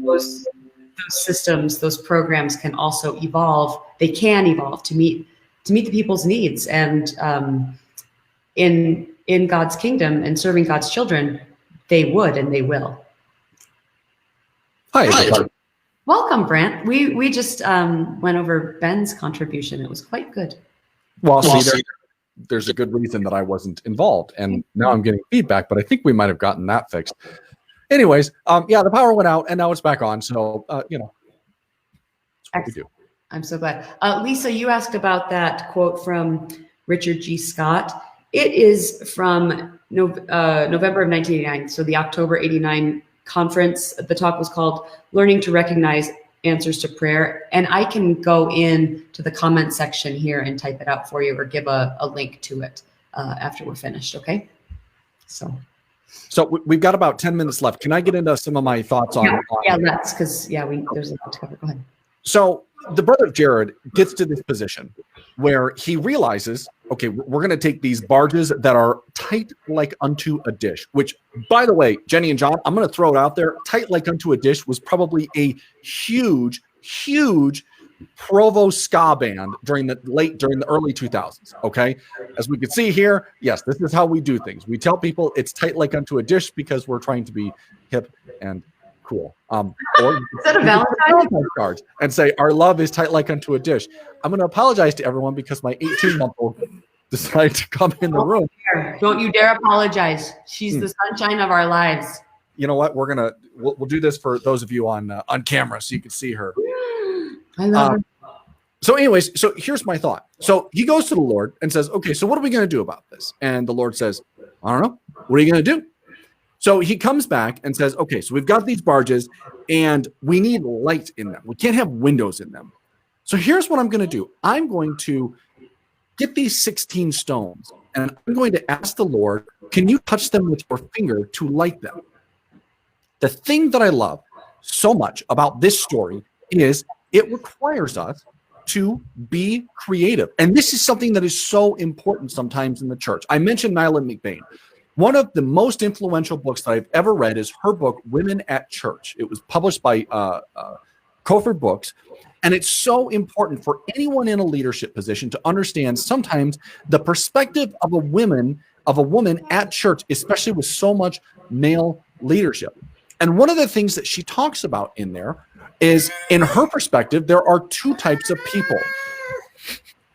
those systems, those programs can also evolve. They can evolve to meet the people's needs. And in God's kingdom and serving God's children, they would and they will. Hi. Welcome, Brant. We just went over Ben's contribution. It was quite good. Well, see, there's a good reason that I wasn't involved, and now I'm getting feedback, but I think we might have gotten that fixed. Anyways, the power went out and now it's back on. So, that's what we do. I'm so glad. Lisa, you asked about that quote from Richard G. Scott. It is from November of 1989. So the October 89 conference. The talk was called Learning to Recognize Answers to Prayer. And I can go in to the comment section here and type it out for you or give a link to it after we're finished. Okay. So we've got about 10 minutes left. Can I get into some of my thoughts on? Yeah, that's because there's a lot to cover. Go ahead. So the brother of Jared gets to this position where he realizes, okay, we're going to take these barges that are tight like unto a dish, which, by the way, Jenny and John, I'm going to throw it out there. Tight like unto a dish was probably a huge Provo ska band during the early 2000s. Okay. As we can see here, yes, this is how we do things. We tell people it's tight like unto a dish because we're trying to be hip and cool. Or is that a Valentine's card and say our love is tight like unto a dish. I'm going to apologize to everyone because my 18-month-old decided to come in the room. Don't you dare apologize. She's the sunshine of our lives. You know what? We'll do this for those of you on camera so you can see her. I love her. So anyways, so here's my thought. So he goes to the Lord and says, okay, so what are we going to do about this? And the Lord says, I don't know. What are you going to do? So he comes back and says, okay, so we've got these barges and we need light in them. We can't have windows in them. So here's what I'm going to do. I'm going to get these 16 stones and I'm going to ask the Lord, can you touch them with your finger to light them? The thing that I love so much about this story is it requires us to be creative. And this is something that is so important sometimes in the church. I mentioned Nyla McBain. One of the most influential books that I've ever read is her book, Women at Church. It was published by Cofer Books. And it's so important for anyone in a leadership position to understand sometimes the perspective of a woman at church, especially with so much male leadership. And one of the things that she talks about in there is, in her perspective, there are two types of people.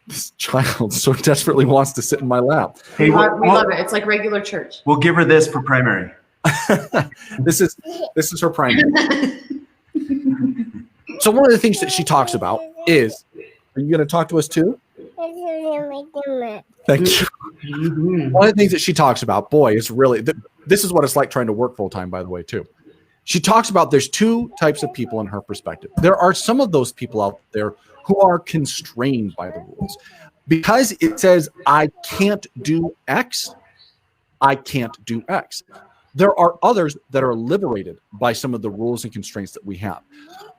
This child so desperately wants to sit in my lap. Hey, we love it. It's like regular church. We'll give her this for primary. This is her primary. So one of the things that she talks about is, are you going to talk to us too? Thank you. One of the things that she talks about, boy, it's really, this is what it's like trying to work full time, by the way, too. She talks about there's two types of people in her perspective. There are some of those people out there who are constrained by the rules. Because it says, I can't do X, I can't do X. There are others that are liberated by some of the rules and constraints that we have.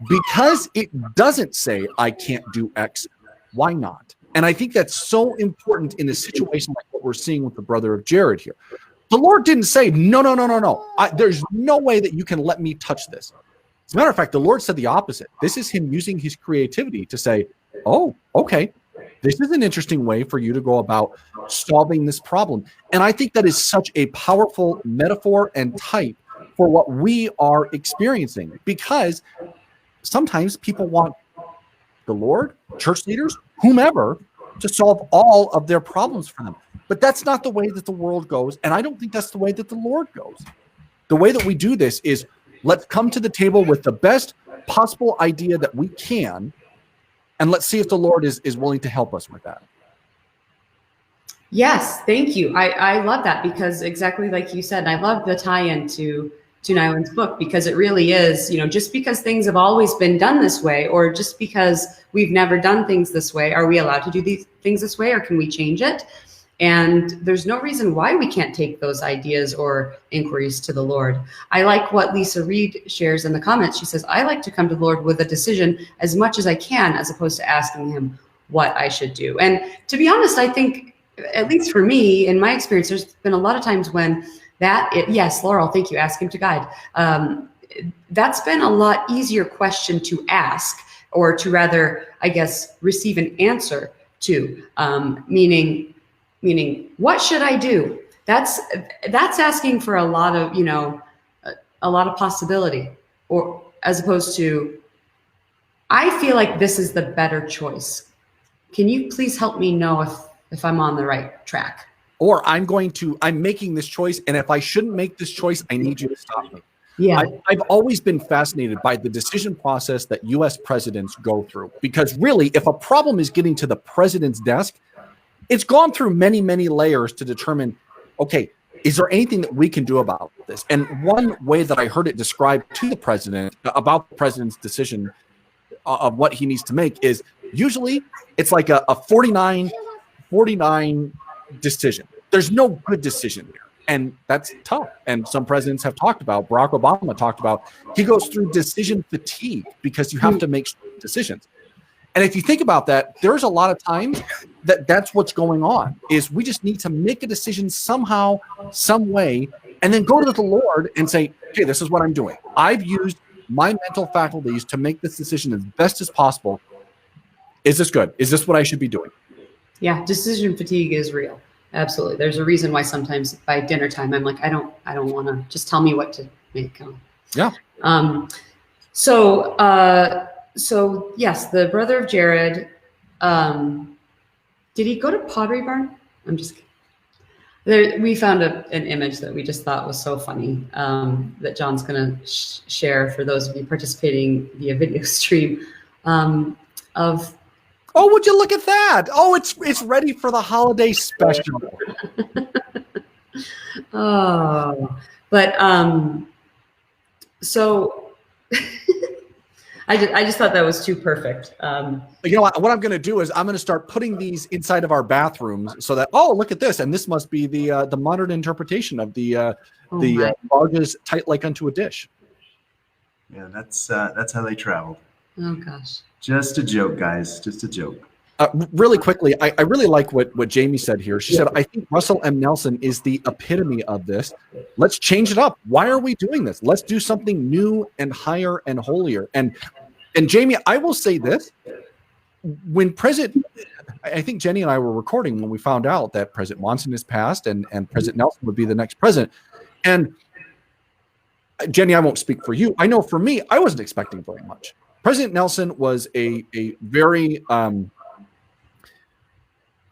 Because it doesn't say, I can't do X, why not? And I think that's so important in a situation like what we're seeing with the brother of Jared here. The Lord didn't say, no. There's no way that you can let me touch this. As a matter of fact, the Lord said the opposite. This is him using his creativity to say, oh, okay, this is an interesting way for you to go about solving this problem. And I think that is such a powerful metaphor and type for what we are experiencing, because sometimes people want the Lord, church leaders, whomever, to solve all of their problems for them. But that's not the way that the world goes. And I don't think that's the way that the Lord goes. The way that we do this is, let's come to the table with the best possible idea that we can, and let's see if the Lord is willing to help us with that. Yes, thank you. I love that, because exactly like you said, I love the tie-in to Nyland's book, because it really is, just because things have always been done this way, or just because we've never done things this way, are we allowed to do these things this way, or can we change it? And there's no reason why we can't take those ideas or inquiries to the Lord. I like what Lisa Reed shares in the comments. She says, I like to come to the Lord with a decision as much as I can, as opposed to asking him what I should do. And to be honest, I think, at least for me, in my experience, there's been a lot of times when yes, Laurel, thank you, ask him to guide. That's been a lot easier question to ask, or to rather, I guess, receive an answer to, meaning, what should I do? That's asking for a lot of possibility, or as opposed to, I feel like this is the better choice. Can you please help me know if I'm on the right track? Or I'm making this choice, and if I shouldn't make this choice, I need you to stop me. Yeah. I've always been fascinated by the decision process that U.S. presidents go through, because really, if a problem is getting to the president's desk, it's gone through many, many layers to determine, okay, is there anything that we can do about this? And one way that I heard it described to the president about the president's decision of what he needs to make is usually it's like a 49 decision. There's no good decision here. And that's tough. And some presidents have talked about, Barack Obama talked about, he goes through decision fatigue because you have to make decisions. And if you think about that, there's a lot of times that's what's going on, is we just need to make a decision somehow, some way, and then go to the Lord and say, okay, this is what I'm doing. I've used my mental faculties to make this decision as best as possible. Is this good? Is this what I should be doing? Yeah, decision fatigue is real. Absolutely. There's a reason why sometimes by dinner time, I'm like, I don't want to, just tell me what to make. Yeah. So yes, the brother of Jared, did he go to Pottery Barn? I'm just kidding. We found an image that we just thought was so funny, that John's going to share for those of you participating via video stream, of. Oh, would you look at that? Oh, it's ready for the holiday special. Oh, but so I just thought that was too perfect. You know what I'm going to do is I'm going to start putting these inside of our bathrooms so that, oh, look at this, and this must be the modern interpretation of the barges tight like unto a dish. Yeah, that's how they traveled. Oh gosh. Just a joke, guys. Just a joke. Really quickly, I really like what Jamie said here. She said, I think Russell M. Nelson is the epitome of this. Let's change it up. Why are we doing this? Let's do something new and higher and holier. And Jamie, I will say this. When I think Jenny and I were recording when we found out that President Monson has passed and President Nelson would be the next president. And Jenny, I won't speak for you. I know for me, I wasn't expecting very much. President Nelson was a very, how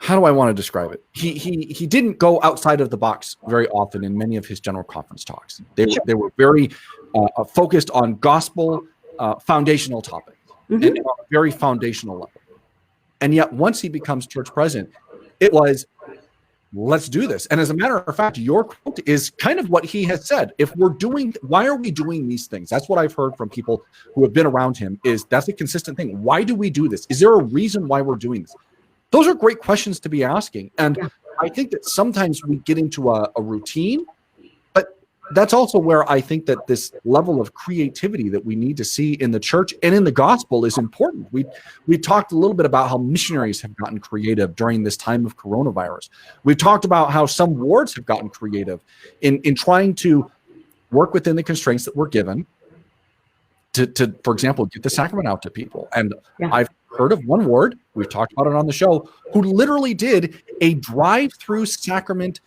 do I want to describe it? He didn't go outside of the box very often in many of his general conference talks. They were very focused on gospel foundational topics, and on a very foundational level. And yet once he becomes church president, it was, let's do this. And as a matter of fact, your quote is kind of what he has said. Why are we doing these things? That's what I've heard from people who have been around him, is that's a consistent thing. Why do we do this? Is there a reason why we're doing this? Those are great questions to be asking. And I think that sometimes we get into a routine, but that's also where I think that this level of creativity that we need to see in the church and in the gospel is important. We talked a little bit about how missionaries have gotten creative during this time of coronavirus. We've talked about how some wards have gotten creative in trying to work within the constraints that we're given to, for example, get the sacrament out to people. And I've heard of one ward, we've talked about it on the show, who literally did a drive-through sacrament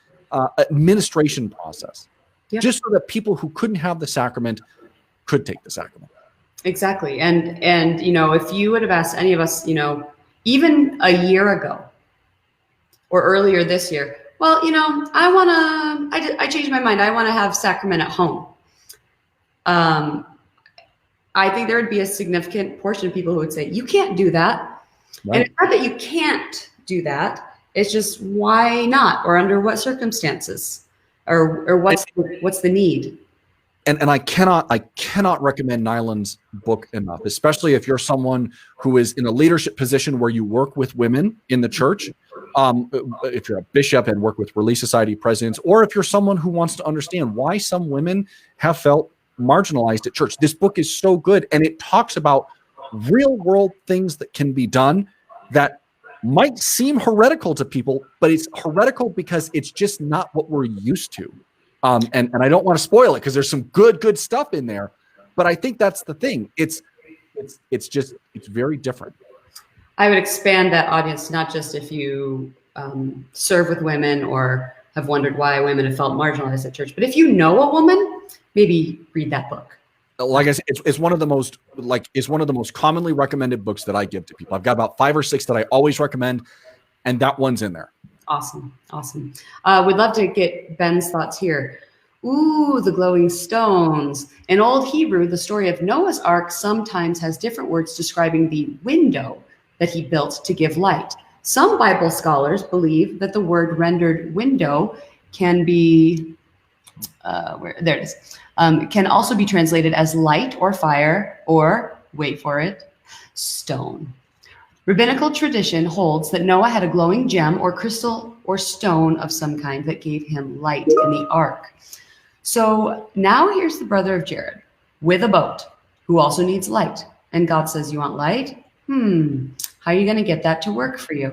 administration process, just so that people who couldn't have the sacrament could take the sacrament. Exactly. And if you would have asked any of us, even a year ago or earlier this year, well, I changed my mind. I want to have sacrament at home. I think there would be a significant portion of people who would say, you can't do that. Right. And it's not that you can't do that. It's just, why not? Or under what circumstances? Or what's the need? And I cannot recommend Nyland's book enough, especially if you're someone who is in a leadership position where you work with women in the church. If you're a bishop and work with Relief Society presidents, or if you're someone who wants to understand why some women have felt marginalized at church. This book is so good, and it talks about real world things that can be done that might seem heretical to people, but it's heretical because it's just not what we're used to. And I don't want to spoil it because there's some good stuff in there, but I think that's the thing. It's very different. I would expand that audience, not just if you serve with women or have wondered why women have felt marginalized at church, but if you know a woman, maybe read that book. Like I said, it's one of the most commonly recommended books that I give to people. I've got about 5 or 6 that I always recommend, and that one's in there. Awesome. We'd love to get Ben's thoughts here. Ooh, the glowing stones. In Old Hebrew, the story of Noah's Ark sometimes has different words describing the window that he built to give light. Some Bible scholars believe that the word rendered window can be, there it is, can also be translated as light or fire or, wait for it, stone. Rabbinical tradition holds that Noah had a glowing gem or crystal or stone of some kind that gave him light in the ark. So now here's the brother of Jared with a boat who also needs light. And God says, you want light? How are you going to get that to work for you?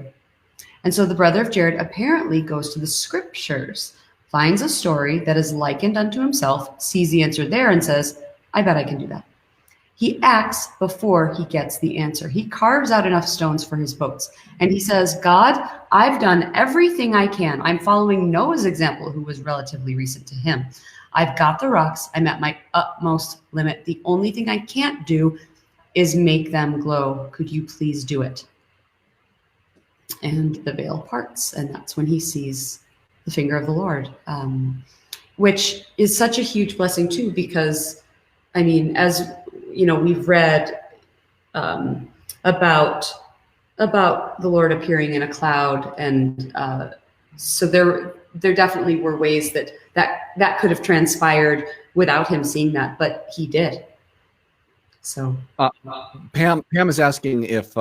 And so the brother of Jared apparently goes to the scriptures, finds a story that is likened unto himself, sees the answer there and says, I bet I can do that. He acts before he gets the answer. He carves out enough stones for his boats. And he says, God, I've done everything I can. I'm following Noah's example, who was relatively recent to him. I've got the rocks. I'm at my utmost limit. The only thing I can't do is make them glow. Could you please do it? And the veil parts. And that's when he sees the finger of the Lord, which is such a huge blessing too, because I mean, as you know, we've read about the Lord appearing in a cloud, and so there definitely were ways that could have transpired without him seeing that, but he did. So Pam is asking if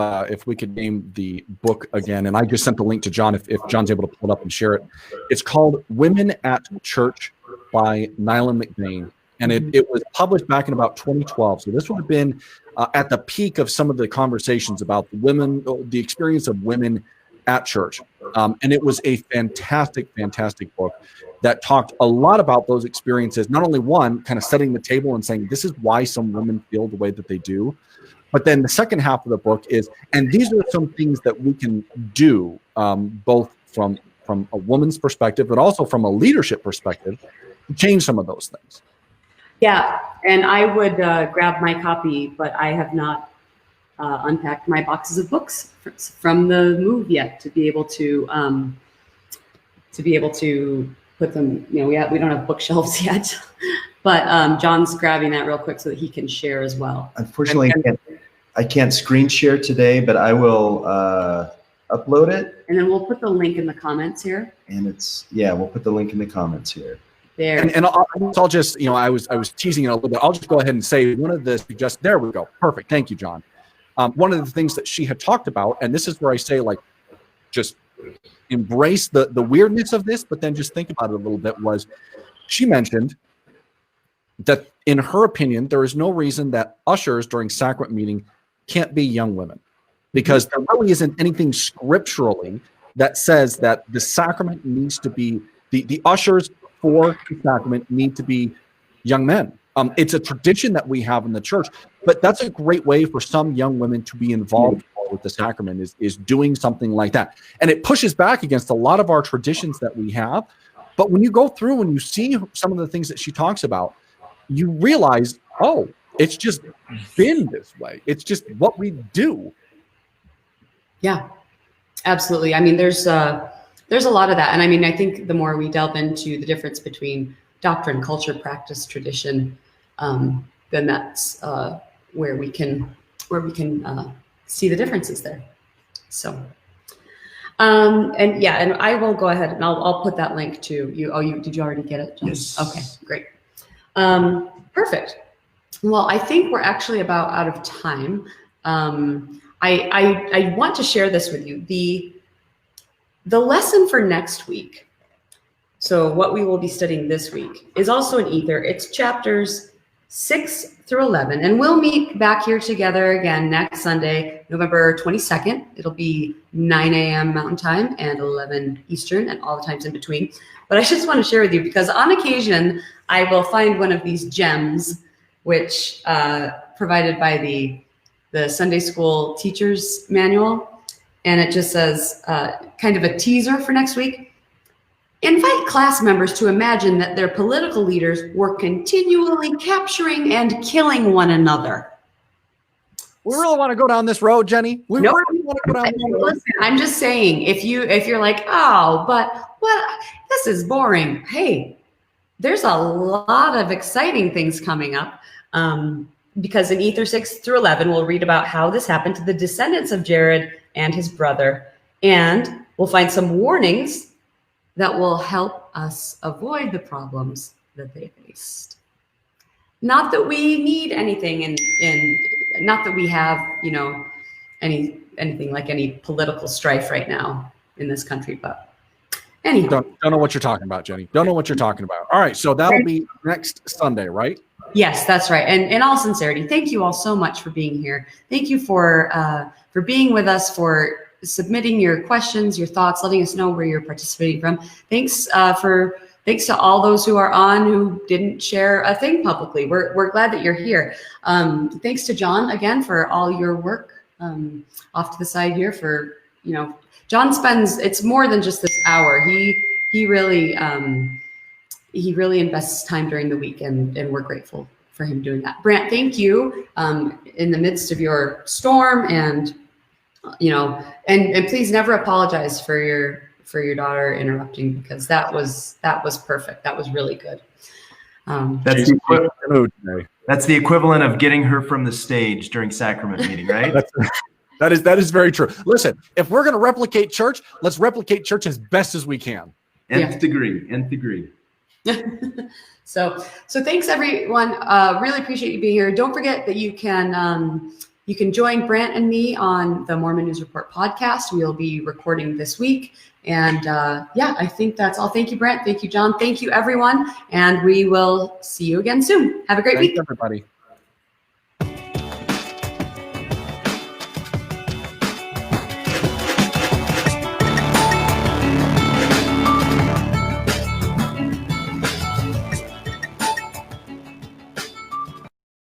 we could name the book again, and I just sent the link to John if John's able to pull it up and share it. It's called Women at Church by Nyla McBain. And it was published back in about 2012. So this would have been at the peak of some of the conversations about the experience of women at church. And it was a fantastic, fantastic book that talked a lot about those experiences. Not only one, kind of setting the table and saying, this is why some women feel the way that they do. But then the second half of the book is, and these are some things that we can do, both from a woman's perspective, but also from a leadership perspective, to change some of those things. Yeah, and I would grab my copy, but I have not unpacked my boxes of books from the move yet to be able to put them. You know, we don't have bookshelves yet, but John's grabbing that real quick so that he can share as well. Unfortunately, I can't screen share today, but I will upload it, and then we'll put the link in the comments here. And we'll put the link in the comments here. There. And I'll just, you know, I was teasing it a little bit. I'll just go ahead and say one of the there we go. Perfect. Thank you, John. One of the things that she had talked about, and this is where I say, like, just embrace the weirdness of this, but then just think about it a little bit, was she mentioned that in her opinion, there is no reason that ushers during sacrament meeting can't be young women, because there really isn't anything scripturally that says that the sacrament needs to be, the ushers for the sacrament need to be young men. It's a tradition that we have in the church, but that's a great way for some young women to be involved with the sacrament is doing something like that. And it pushes back against a lot of our traditions that we have. But when you go through and you see some of the things that she talks about, you realize, oh, it's just been this way. It's just what we do. Yeah, absolutely. I mean, there's a lot of that. And I mean, I think the more we delve into the difference between doctrine, culture, practice, tradition, then that's where we can see the differences there. So, and yeah, and I will go ahead and I'll put that link to you. Oh, did you already get it, John? Yes. Okay, great. Perfect. Well, I think we're actually about out of time. I want to share this with you. The lesson for next week, so what we will be studying this week, is also in Ether. It's chapters 6 through 11, and we'll meet back here together again next Sunday, November 22nd. It'll be 9 a.m. Mountain Time and 11 Eastern and all the times in between. But I just want to share with you, because on occasion, I will find one of these gems, which provided by the Sunday School Teacher's Manual. And it just says, kind of a teaser for next week. Invite class members to imagine that their political leaders were continually capturing and killing one another. We really want to go down this road, Jenny. We Nope. really want to go down this road. Listen, I'm just saying, if you're like, oh, but what? This is boring. Hey, there's a lot of exciting things coming up. Because in Ether 6 through 11, we'll read about how this happened to the descendants of Jared and his brother. And we'll find some warnings that will help us avoid the problems that they faced. Not that we need anything, and not that we have, anything like any political strife right now in this country, but anyhow. Don't know what you're talking about, Jenny. Don't know what you're talking about. All right, so that'll be next Sunday, right? Yes, that's right. And in all sincerity, thank you all so much for being here. Thank you for being with us, for submitting your questions, your thoughts, letting us know where you're participating from. Thanks to all those who are on who didn't share a thing publicly. We're glad that you're here. Thanks to John again for all your work off to the side here. For John spends, it's more than just this hour. He really invests time during the week, and we're grateful for him doing that. Brant, thank you in the midst of your storm, and and please never apologize for your daughter interrupting, because that was perfect. That was really good. That's the equivalent of getting her from the stage during sacrament meeting, right? That is very true. Listen, if we're going to replicate church, let's replicate church as best as we can. Nth degree. So thanks everyone. Really appreciate you being here. Don't forget that you can join Brant and me on the Mormon News Report podcast. We'll be recording this week. And I think that's all. Thank you, Brant. Thank you, John. Thank you, everyone. And we will see you again soon. Have a great week. Thanks, everybody.